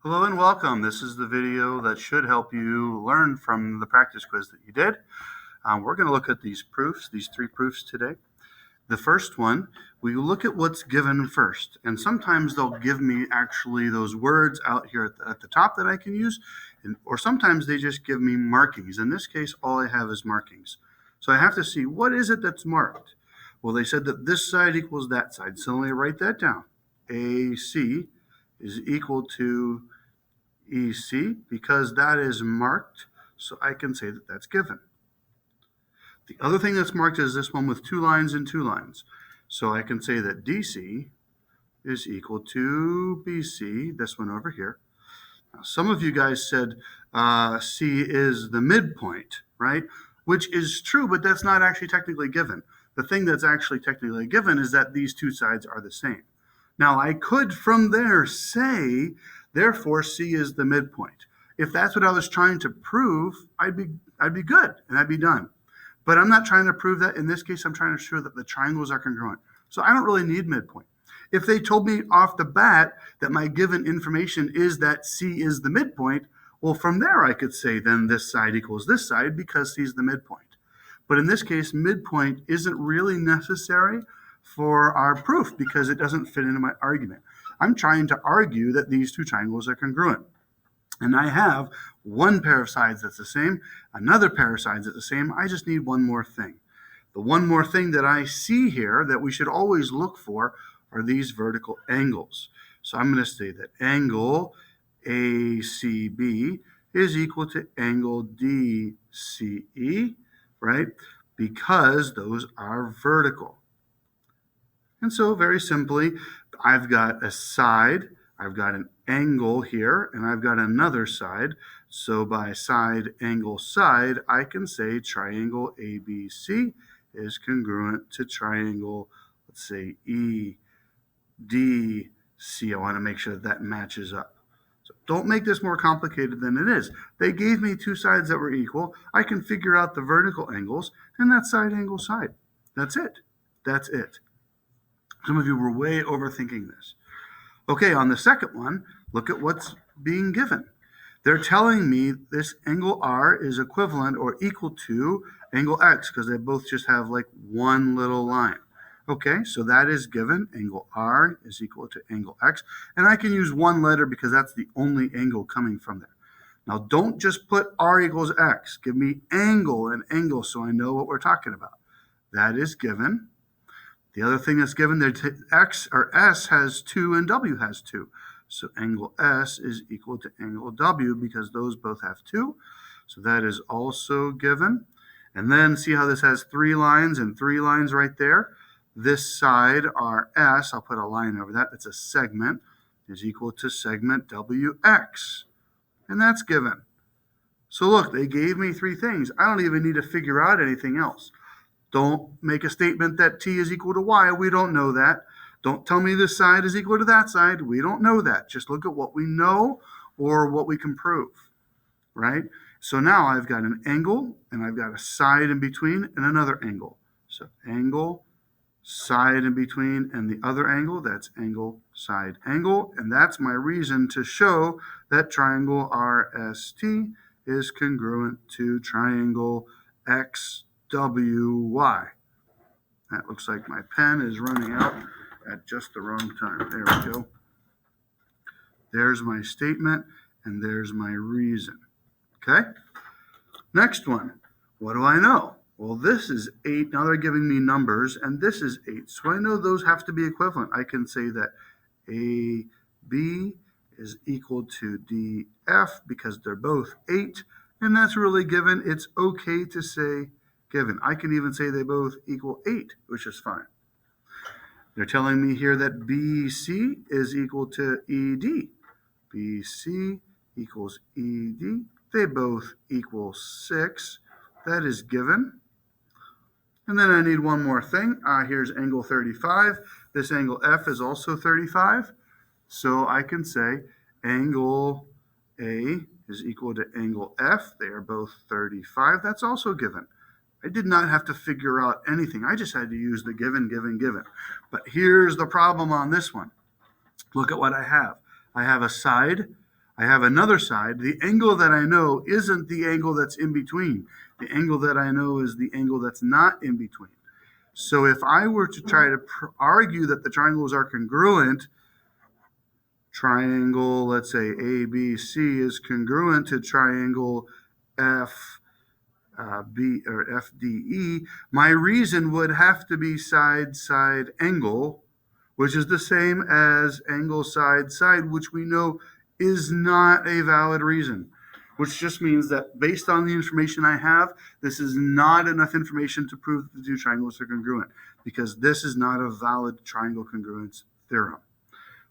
Hello and welcome. This is the video that should help you learn from the practice quiz that you did. We're going to look at these proofs, these three proofs today. The first one, we look at what's given first. And sometimes they'll give me actually those words out here at the top that I can use, or sometimes they just give me markings. In this case, all I have is markings. So I have to see, what is it that's marked? Well, they said that this side equals that side. So let me write that down. AC is equal to EC because that is marked, so I can say that that's given. The other thing that's marked is this one with 2 lines and 2 lines. So I can say that DC is equal to BC, this one over here. Now, some of you guys said C is the midpoint, right? Which is true, but that's not actually technically given. The thing that's actually technically given is that these two sides are the same. Now, I could from there say, therefore, C is the midpoint. If that's what I was trying to prove, I'd be good and I'd be done. But I'm not trying to prove that. In this case, I'm trying to show that the triangles are congruent. So I don't really need midpoint. If they told me off the bat that my given information is that C is the midpoint, well, from there I could say then this side equals this side because C is the midpoint. But in this case, midpoint isn't really necessary for our proof because it doesn't fit into my argument. I'm trying to argue that these two triangles are congruent. And I have one pair of sides that's the same, another pair of sides that's the same. I just need one more thing. The one more thing that I see here that we should always look for are these vertical angles. So I'm going to say that angle ACB is equal to angle DCE, right? Because those are vertical. And so very simply, I've got a side, I've got an angle here, and I've got another side. So by side, angle, side, I can say triangle ABC is congruent to triangle, let's say EDC. I want to make sure that matches up. So don't make this more complicated than it is. They gave me two sides that were equal. I can figure out the vertical angles, and that's side, angle, side. That's it. That's it. Some of you were way overthinking this. Okay, on the second one, look at what's being given. They're telling me this angle R is equivalent or equal to angle X because they both just have like one little line. Okay, so that is given. Angle R is equal to angle X. And I can use one letter because that's the only angle coming from there. Now, don't just put R equals X. Give me angle and angle so I know what we're talking about. That is given. The other thing that's given there, X or S has 2 and W has 2. So angle S is equal to angle W because those both have 2. So that is also given. And then see how this has 3 lines and 3 lines right there? This side, RS, I'll put a line over that. It's a segment, is equal to segment WX. And that's given. So look, they gave me 3 things. I don't even need to figure out anything else. Don't make a statement that T is equal to Y. We don't know that. Don't tell me this side is equal to that side. We don't know that. Just look at what we know or what we can prove, right? So now I've got an angle, and I've got a side in between and another angle. So angle, side in between, and the other angle, that's angle, side, angle. And that's my reason to show that triangle RST is congruent to triangle XWY. That looks like my pen is running out at just the wrong time. There we go. There's my statement, and there's my reason. Okay? Next one. What do I know? Well, this is 8. Now they're giving me numbers, and this is 8. So I know those have to be equivalent. I can say that AB is equal to DF because they're both 8, and that's really given. It's okay to say given. I can even say they both equal 8, which is fine. They're telling me here that BC is equal to ED. BC equals ED. They both equal 6. That is given. And then I need one more thing. Here's angle 35. This angle F is also 35. So I can say angle A is equal to angle F. They are both 35. That's also given. I did not have to figure out anything. I just had to use the given, given, given. But here's the problem on this one. Look at what I have. I have a side, I have another side. The angle that I know isn't the angle that's in between. The angle that I know is the angle that's not in between. So if I were to try to argue that the triangles are congruent, triangle, let's say ABC is congruent to triangle FB or FDE, my reason would have to be side angle, which is the same as angle side, which we know is not a valid reason, which just means that based on the information I have, this is not enough information to prove that the two triangles are congruent, because this is not a valid triangle congruence theorem.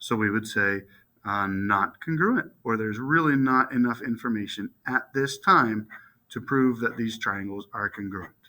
So we would say not congruent, or there's really not enough information at this time to prove that these triangles are congruent.